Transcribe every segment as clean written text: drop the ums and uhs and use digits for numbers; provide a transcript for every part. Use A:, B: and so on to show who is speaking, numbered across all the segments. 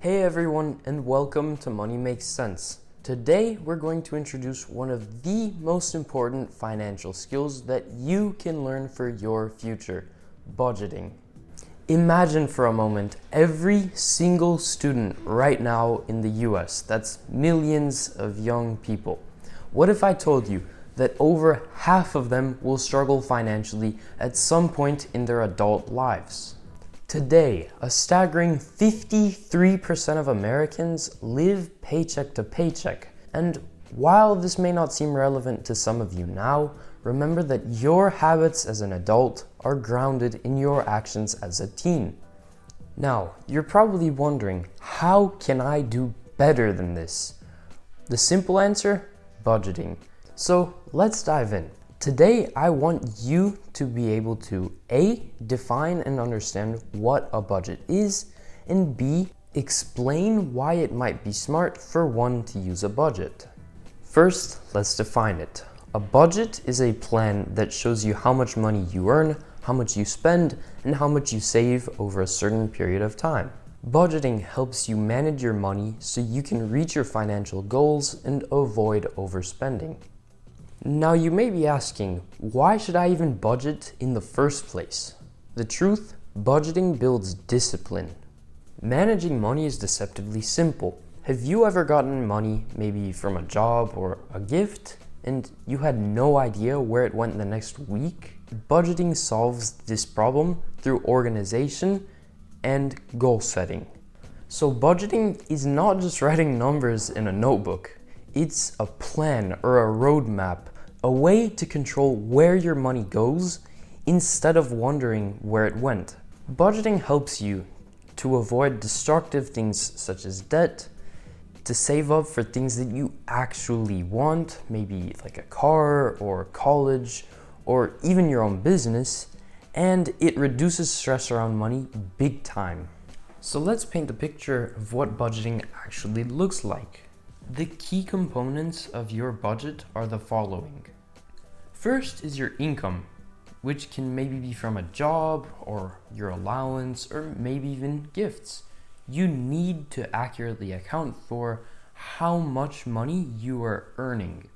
A: Hey everyone, and welcome to Money Makes Sense. Today we're going to introduce one of the most important financial skills that you can learn for your future: budgeting. Imagine for a moment every single student right now in the US, that's millions of young people. What if I told you that over half of them will struggle financially at some point in their adult lives? Today, a staggering 53% of Americans live paycheck to paycheck. And while this may not seem relevant to some of you now, remember that your habits as an adult are grounded in your actions as a teen. Now, you're probably wondering, how can I do better than this? The simple answer: budgeting. So let's dive in. Today, I want you to be able to A, define and understand what a budget is, and B, explain why it might be smart for one to use a budget. First, let's define it. A budget is a plan that shows you how much money you earn, how much you spend, and how much you save over a certain period of time. Budgeting helps you manage your money so you can reach your financial goals and avoid overspending. Now you may be asking, why should I even budget in the first place? The truth: budgeting builds discipline. Managing money is deceptively simple. Have you ever gotten money, maybe from a job or a gift, and you had no idea where it went the next week? Budgeting solves this problem through organization and goal setting. So budgeting is not just writing numbers in a notebook. It's a plan or a roadmap, a way to control where your money goes instead of wondering where it went. Budgeting helps you to avoid destructive things such as debt, to save up for things that you actually want, maybe like a car or college or even your own business, and it reduces stress around money big time. So let's paint a picture of what budgeting actually looks like. The key components of your budget are the following. First is your income, which can maybe be from a job or your allowance or maybe even gifts. You need to accurately account for how much money you are earning.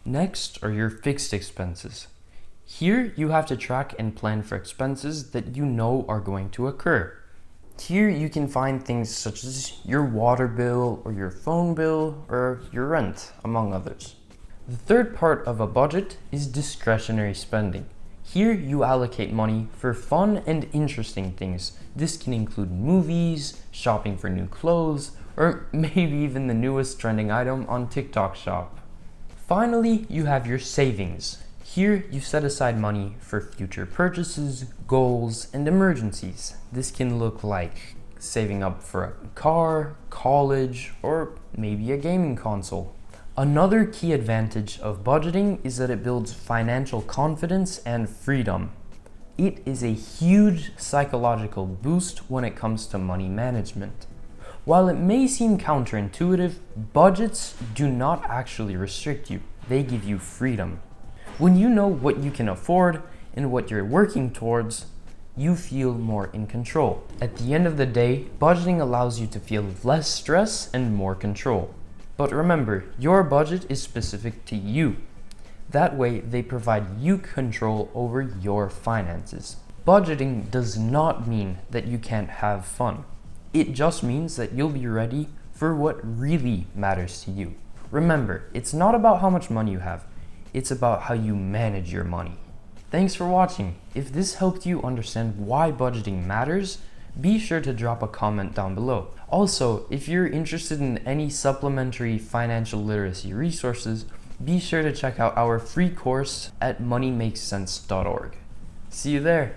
A: Next are your fixed expenses. Here you have to track and plan for expenses that you know are going to occur. Here you can find things such as your water bill or your phone bill or your rent, among others. The third part of a budget is discretionary spending. Here you allocate money for fun and interesting things. This can include movies, shopping for new clothes, or maybe even the newest trending item on TikTok Shop. Finally, you have your savings. Here you set aside money for future purchases, goals, and emergencies. This can look like saving up for a car, college, or maybe a gaming console. Another key advantage of budgeting is that it builds financial confidence and freedom. It is a huge psychological boost when it comes to money management. While it may seem counterintuitive, budgets do not actually restrict you. They give you freedom. When you know what you can afford and what you're working towards, you feel more in control. At the end of the day, budgeting allows you to feel less stress and more control. But remember, your budget is specific to you. That way, they provide you control over your finances. Budgeting does not mean that you can't have fun. It just means that you'll be ready for what really matters to you. Remember, it's not about how much money you have. It's about how you manage your money. Thanks for watching. If this helped you understand why budgeting matters, be sure to drop a comment down below. Also, if you're interested in any supplementary financial literacy resources, be sure to check out our free course at moneymakesense.org. See you there.